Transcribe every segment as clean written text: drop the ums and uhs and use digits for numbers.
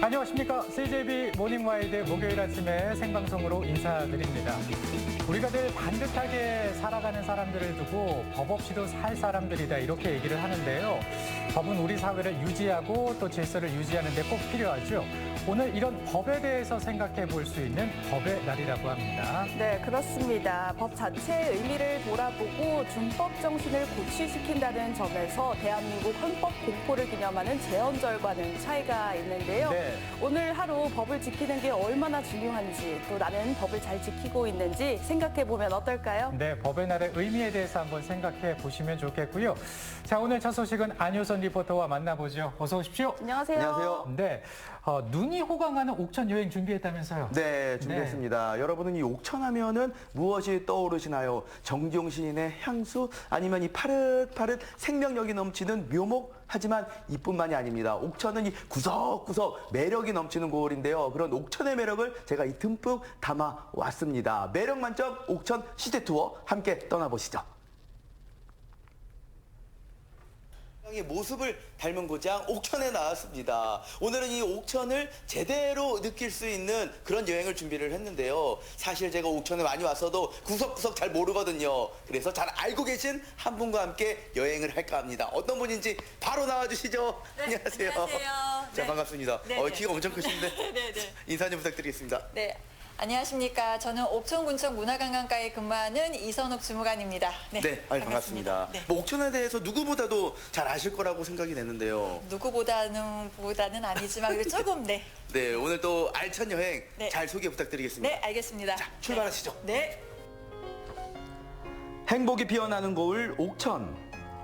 안녕하십니까. CJB 모닝와이드 목요일 아침에 생방송으로 인사드립니다. 우리가 늘 반듯하게 살아가는 사람들을 두고 법 없이도 살 사람들이다 이렇게 얘기를 하는데요. 법은 우리 사회를 유지하고 또 질서를 유지하는 데 꼭 필요하죠. 오늘 이런 법에 대해서 생각해 볼 수 있는 법의 날이라고 합니다. 네, 그렇습니다. 법 자체의 의미를 돌아보고 준법 정신을 고취시킨다는 점에서 대한민국 헌법 공포를 기념하는 제헌절과는 차이가 있는데요. 네. 오늘 하루 법을 지키는 게 얼마나 중요한지 또 나는 법을 잘 지키고 있는지 생각해 보면 어떨까요? 네, 법의 날의 의미에 대해서 한번 생각해 보시면 좋겠고요. 자, 오늘 첫 소식은 안효선 리포터와 만나보죠. 어서 오십시오. 안녕하세요. 안녕하세요. 네, 눈이 호강하는 옥천 여행 준비했다면서요? 네, 준비했습니다. 여러분은 이 옥천하면은 무엇이 떠오르시나요? 정지용 시인의 향수 아니면 이 파릇파릇 생명력이 넘치는 묘목? 하지만 이뿐만이 아닙니다. 옥천은 이 구석구석 매력이 넘치는 곳인데요. 그런 옥천의 매력을 제가 이 듬뿍 담아 왔습니다. 매력 만점 옥천 시대 투어 함께 떠나보시죠. 의 모습을 닮은 고장 옥천에 나왔습니다. 오늘은 이 옥천을 제대로 느낄 수 있는 그런 여행을 준비를 했는데요. 사실 제가 옥천에 많이 왔어도 구석구석 잘 모르거든요. 그래서 잘 알고 계신 한 분과 함께 여행을 할까 합니다. 어떤 분인지 바로 나와주시죠. 네, 안녕하세요. 안녕하세요. 자, 네. 반갑습니다. 네, 키가 엄청 크신데 네. 인사 좀 부탁드리겠습니다. 네. 안녕하십니까. 저는 옥천군청 문화관광과에 근무하는 이선옥 주무관입니다. 네, 반갑습니다. 네. 뭐 옥천에 대해서 누구보다도 잘 아실 거라고 생각이 되는데요. 누구보다는 아니지만 그래도 조금 네. 네, 오늘 또 알찬 여행 네. 잘 소개 부탁드리겠습니다. 네, 알겠습니다. 자, 출발하시죠. 네. 행복이 피어나는 고을 옥천.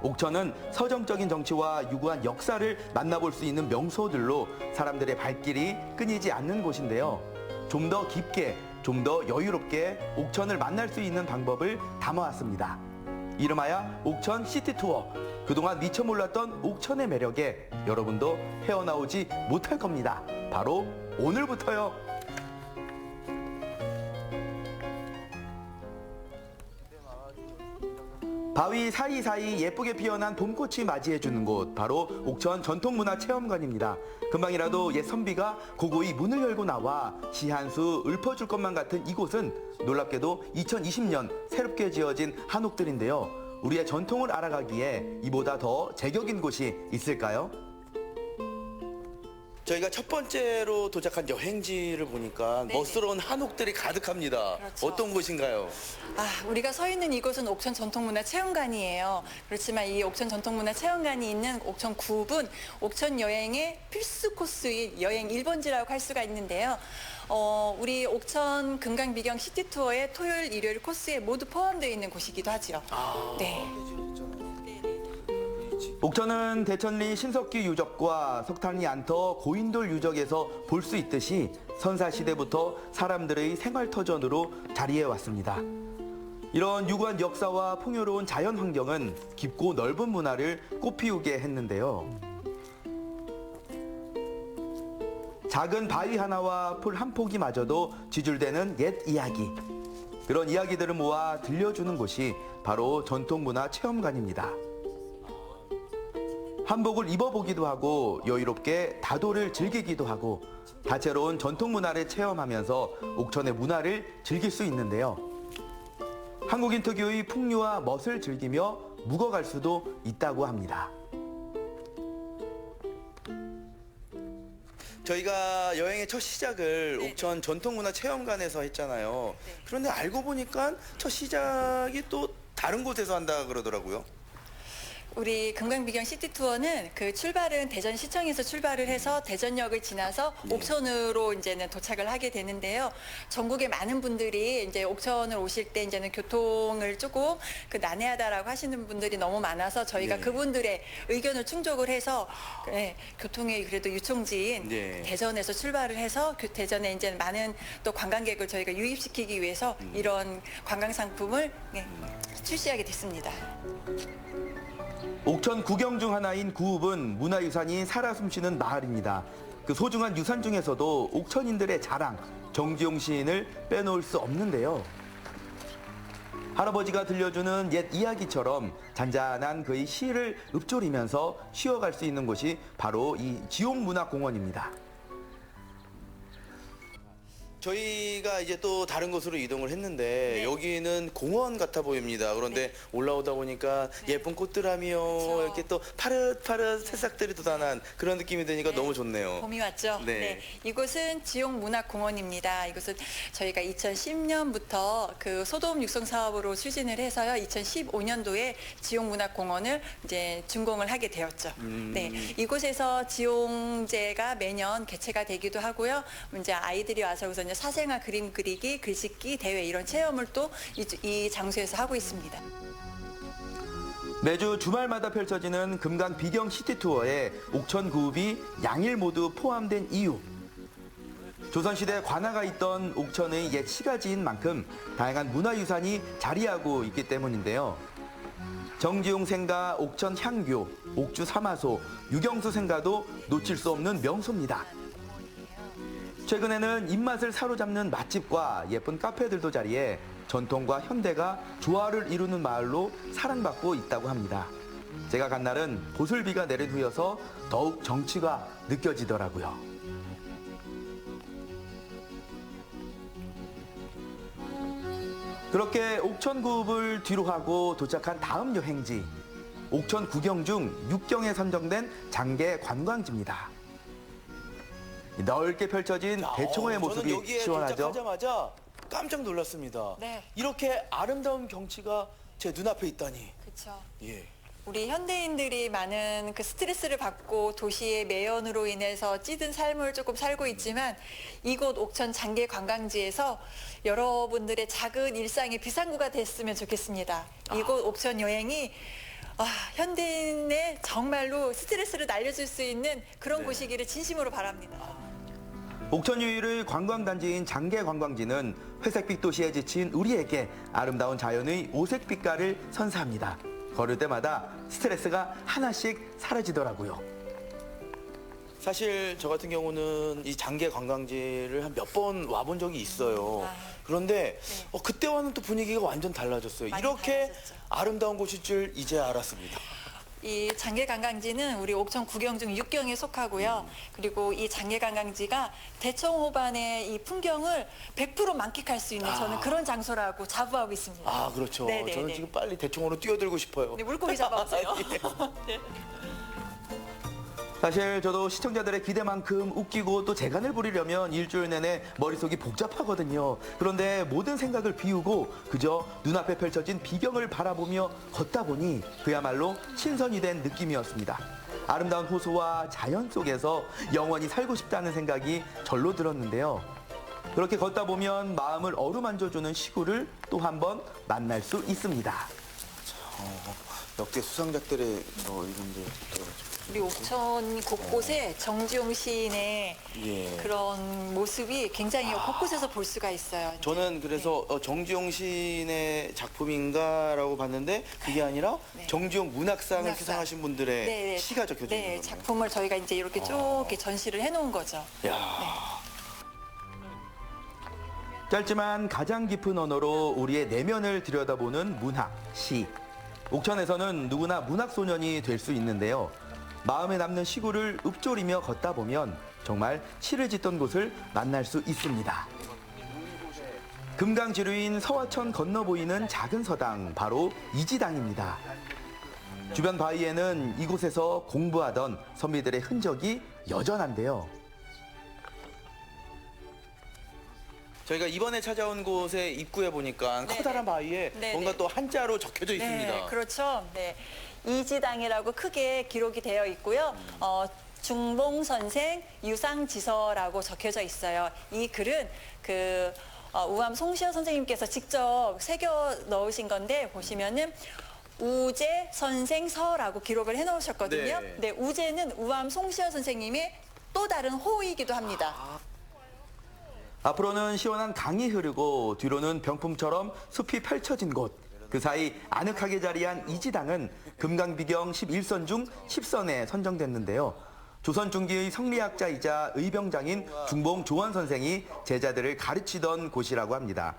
옥천은 서정적인 정치와 유구한 역사를 만나볼 수 있는 명소들로 사람들의 발길이 끊이지 않는 곳인데요. 좀 더 깊게, 좀 더 여유롭게 옥천을 만날 수 있는 방법을 담아왔습니다. 이름하여 옥천 시티 투어. 그동안 미처 몰랐던 옥천의 매력에 여러분도 헤어나오지 못할 겁니다. 바로 오늘부터요. 바위 사이사이 예쁘게 피어난 봄꽃이 맞이해주는 곳, 바로 옥천 전통문화체험관입니다. 금방이라도 옛 선비가 고고히 문을 열고 나와 시 한 수 읊어줄 것만 같은 이곳은 놀랍게도 2020년 새롭게 지어진 한옥들인데요. 우리의 전통을 알아가기에 이보다 더 제격인 곳이 있을까요? 저희가 첫 번째로 도착한 여행지를 보니까 네. 멋스러운 한옥들이 가득합니다. 그렇죠. 어떤 곳인가요? 우리가 서 있는 이곳은 옥천 전통문화체험관이에요. 그렇지만 이 옥천 전통문화체험관이 있는 옥천 구읍은 옥천 여행의 필수 코스인 여행 1번지라고 할 수가 있는데요. 우리 옥천 금강비경 시티투어의 토요일, 일요일 코스에 모두 포함되어 있는 곳이기도 하죠. 네. 옥천은 대천리 신석기 유적과 석탄이 안터 고인돌 유적에서 볼 수 있듯이 선사시대부터 사람들의 생활터전으로 자리해 왔습니다. 이런 유구한 역사와 풍요로운 자연 환경은 깊고 넓은 문화를 꽃피우게 했는데요. 작은 바위 하나와 풀 한 포기마저도 지줄되는 옛 이야기. 그런 이야기들을 모아 들려주는 곳이 바로 전통문화 체험관입니다. 한복을 입어보기도 하고 여유롭게 다도를 즐기기도 하고 다채로운 전통문화를 체험하면서 옥천의 문화를 즐길 수 있는데요. 한국인 특유의 풍류와 멋을 즐기며 묵어갈 수도 있다고 합니다. 저희가 여행의 첫 시작을 네. 옥천 전통문화체험관에서 했잖아요. 네. 그런데 알고 보니까 첫 시작이 또 다른 곳에서 한다 그러더라고요. 우리 금강비경 시티투어는 그 출발은 대전시청에서 출발을 해서 대전역을 지나서 옥천으로 이제는 도착을 하게 되는데요. 전국의 많은 분들이 이제 옥천을 오실 때 이제는 교통을 조금 난해하다라고 하시는 분들이 너무 많아서 저희가 네. 그분들의 의견을 충족을 해서 교통의 그래도 유총지인 네. 대전에서 출발을 해서 대전에 이제 많은 또 관광객을 저희가 유입시키기 위해서 이런 관광 상품을 출시하게 됐습니다. 옥천 구경 중 하나인 구읍은 문화유산이 살아 숨쉬는 마을입니다. 그 소중한 유산 중에서도 옥천인들의 자랑, 정지용 시인을 빼놓을 수 없는데요. 할아버지가 들려주는 옛 이야기처럼 잔잔한 그의 시를 읊조리면서 쉬어갈 수 있는 곳이 바로 이 지옥문화공원입니다. 저희가 이제 또 다른 곳으로 이동을 했는데 네. 여기는 공원 같아 보입니다. 그런데 올라오다 보니까 예쁜 꽃들하며 그렇죠. 이렇게 또 파릇파릇 새싹들이 돋아난 그런 느낌이 드니까 네. 너무 좋네요. 봄이 왔죠? 네. 이곳은 지옥문학공원입니다. 이곳은 저희가 2010년부터 그 소도읍 육성 사업으로 추진을 해서요. 2015년도에 지옥문학공원을 이제 준공을 하게 되었죠. 네. 이곳에서 지용제가 매년 개최가 되기도 하고요. 이제 아이들이 와서 우선 사생아 그림 그리기, 글짓기 대회 이런 체험을 또 이 장소에서 하고 있습니다. 매주 주말마다 펼쳐지는 금강 비경 시티 투어에 옥천 구읍이 양일 모두 포함된 이유. 조선시대 관아가 있던 옥천의 옛 시가지인 만큼 다양한 문화유산이 자리하고 있기 때문인데요. 정지용 생가, 옥천 향교, 옥주 사마소, 유경수 생가도 놓칠 수 없는 명소입니다. 최근에는 입맛을 사로잡는 맛집과 예쁜 카페들도 자리해 전통과 현대가 조화를 이루는 마을로 사랑받고 있다고 합니다. 제가 간 날은 보슬비가 내린 후여서 더욱 정취가 느껴지더라고요. 그렇게 옥천구읍을 뒤로 하고 도착한 다음 여행지, 옥천 구경 중 6경에 선정된 장계 관광지입니다. 넓게 펼쳐진 대청호의 모습이 저는 여기에 시원하죠. 도착하자마자 깜짝 놀랐습니다. 네. 이렇게 아름다운 경치가 제 눈앞에 있다니. 그렇죠. 예. 우리 현대인들이 많은 그 스트레스를 받고 도시의 매연으로 인해서 찌든 삶을 조금 살고 있지만 이곳 옥천 장계 관광지에서 여러분들의 작은 일상의 비상구가 됐으면 좋겠습니다. 이곳 옥천 여행이 현대인의 정말로 스트레스를 날려줄 수 있는 그런 곳이기를 진심으로 바랍니다. 옥천 유일의 관광단지인 장계 관광지는 회색빛 도시에 지친 우리에게 아름다운 자연의 오색빛깔을 선사합니다. 걸을 때마다 스트레스가 하나씩 사라지더라고요. 사실 저 같은 경우는 이 장계 관광지를 한 몇 번 와본 적이 있어요. 그런데 그때와는 또 분위기가 완전 달라졌어요. 많이 이렇게 달라졌죠. 아름다운 곳일 줄 이제 알았습니다. 이 장계관광지는 우리 옥천 구경 중 6경에 속하고요. 그리고 이 장계관광지가 대청호반의 이 풍경을 100% 만끽할 수 있는 저는 그런 장소라고 자부하고 있습니다. 아, 그렇죠. 네네네. 저는 지금 빨리 대청호로 뛰어들고 싶어요. 네, 물고기 잡아오세요. 네. 사실 저도 시청자들의 기대만큼 웃기고 또 재간을 부리려면 일주일 내내 머릿속이 복잡하거든요. 그런데 모든 생각을 비우고 그저 눈앞에 펼쳐진 비경을 바라보며 걷다 보니 그야말로 신선이 된 느낌이었습니다. 아름다운 호수와 자연 속에서 영원히 살고 싶다는 생각이 절로 들었는데요. 그렇게 걷다 보면 마음을 어루만져주는 시구를 또 한 번 만날 수 있습니다. 역대 수상작들의 이름들 들어가지고. 우리 옥천 곳곳에 정지용 시인의 예. 그런 모습이 굉장히 곳곳에서 볼 수가 있어요. 저는 그래서 정지용 시인의 작품인가라고 봤는데 그게 아니라 네. 정지용 문학상을 문학상. 수상하신 분들의 네, 시가 적혀져 있는 네, 거네요. 작품을 저희가 이제 이렇게 쭉 이렇게 전시를 해놓은 거죠. 짧지만 가장 깊은 언어로 우리의 내면을 들여다보는 문학, 시. 옥천에서는 누구나 문학소년이 될 수 있는데요. 마음에 남는 시구를 읊조리며 걷다 보면 정말 시를 짓던 곳을 만날 수 있습니다. 금강지류인 서화천 건너 보이는 작은 서당, 바로 이지당입니다. 주변 바위에는 이곳에서 공부하던 선비들의 흔적이 여전한데요. 저희가 이번에 찾아온 곳의 입구에 보니까 커다란 바위에 네, 뭔가 네. 또 한자로 적혀져 있습니다. 네, 그렇죠. 네. 이지당이라고 크게 기록이 되어 있고요. 중봉 선생 유상지서라고 적혀져 있어요. 이 글은 우암 송시현 선생님께서 직접 새겨 넣으신 건데 보시면은 우제 선생서라고 기록을 해 놓으셨거든요. 네. 네, 우제는 우암 송시현 선생님의 또 다른 호이기도 합니다. 앞으로는 시원한 강이 흐르고 뒤로는 병풍처럼 숲이 펼쳐진 곳. 그 사이 아늑하게 자리한 이지당은 금강비경 11선 중 10선에 선정됐는데요. 조선 중기의 성리학자이자 의병장인 중봉 조원 선생이 제자들을 가르치던 곳이라고 합니다.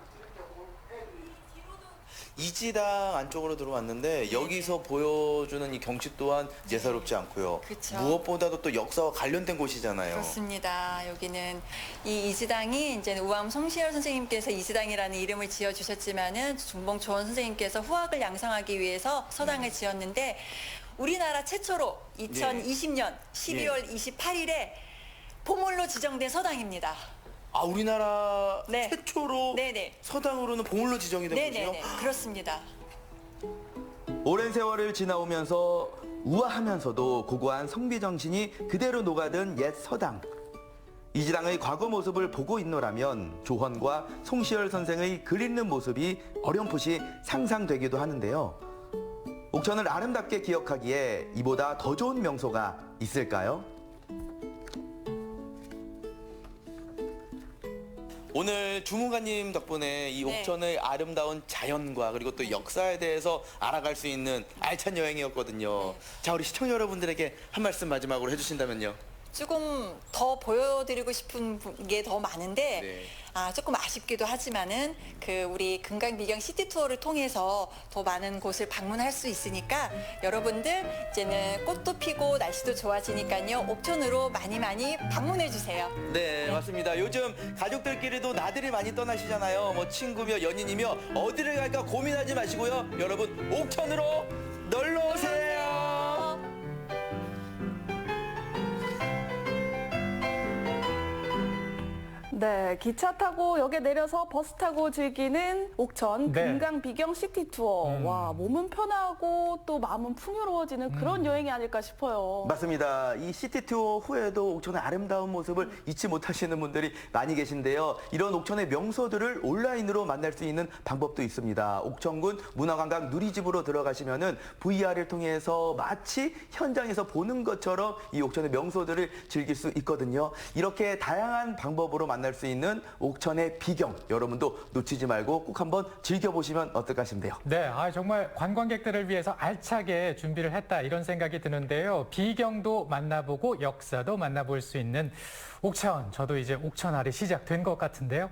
이지당 안쪽으로 들어왔는데 여기서 보여주는 이 경치 또한 예사롭지 않고요. 그쵸. 무엇보다도 또 역사와 관련된 곳이잖아요. 그렇습니다. 여기는 이 이지당이 이제 우암 송시열 선생님께서 이지당이라는 이름을 지어주셨지만은 중봉초원 선생님께서 후학을 양성하기 위해서 서당을 지었는데 우리나라 최초로 2020년 12월 28일에 보물로 지정된 서당입니다. 아, 우리나라 네. 최초로 네네. 서당으로는 보물로 지정이 된 곳이요? 네네네. 그렇습니다. 오랜 세월을 지나오면서 우아하면서도 고고한 성비 정신이 그대로 녹아든 옛 서당. 이지당의 과거 모습을 보고 있노라면 조헌과 송시열 선생의 글 읽는 모습이 어렴풋이 상상되기도 하는데요. 옥천을 아름답게 기억하기에 이보다 더 좋은 명소가 있을까요? 오늘 주무관님 덕분에 이 네. 옥천의 아름다운 자연과 그리고 또 역사에 대해서 알아갈 수 있는 알찬 여행이었거든요. 자, 우리 시청자 여러분들에게 한 말씀 마지막으로 해주신다면요. 조금 더 보여드리고 싶은 게 더 많은데 네. 조금 아쉽기도 하지만은 우리 금강미경 시티 투어를 통해서 더 많은 곳을 방문할 수 있으니까 여러분들 이제는 꽃도 피고 날씨도 좋아지니까요 옥천으로 많이 방문해 주세요. 네, 맞습니다. 요즘 가족들끼리도 나들이 많이 떠나시잖아요. 뭐 친구며 연인이며 어디를 갈까 고민하지 마시고요. 여러분, 옥천으로 놀러 오세요. 네, 기차 타고 역에 내려서 버스 타고 즐기는 옥천 네. 금강 비경 시티 투어. 와, 몸은 편하고 또 마음은 풍요로워지는 그런 여행이 아닐까 싶어요. 맞습니다. 이 시티 투어 후에도 옥천의 아름다운 모습을 잊지 못하시는 분들이 많이 계신데요. 이런 옥천의 명소들을 온라인으로 만날 수 있는 방법도 있습니다. 옥천군 문화관광 누리집으로 들어가시면은 VR을 통해서 마치 현장에서 보는 것처럼 이 옥천의 명소들을 즐길 수 있거든요. 이렇게 다양한 방법으로 만날 수 있는 옥천의 비경, 여러분도 놓치지 말고 꼭 한번 즐겨보시면 어떨까 싶네요. 네, 정말 관광객들을 위해서 알차게 준비를 했다 이런 생각이 드는데요. 비경도 만나보고 역사도 만나볼 수 있는 옥천, 저도 이제 옥천알이 시작된 것 같은데요.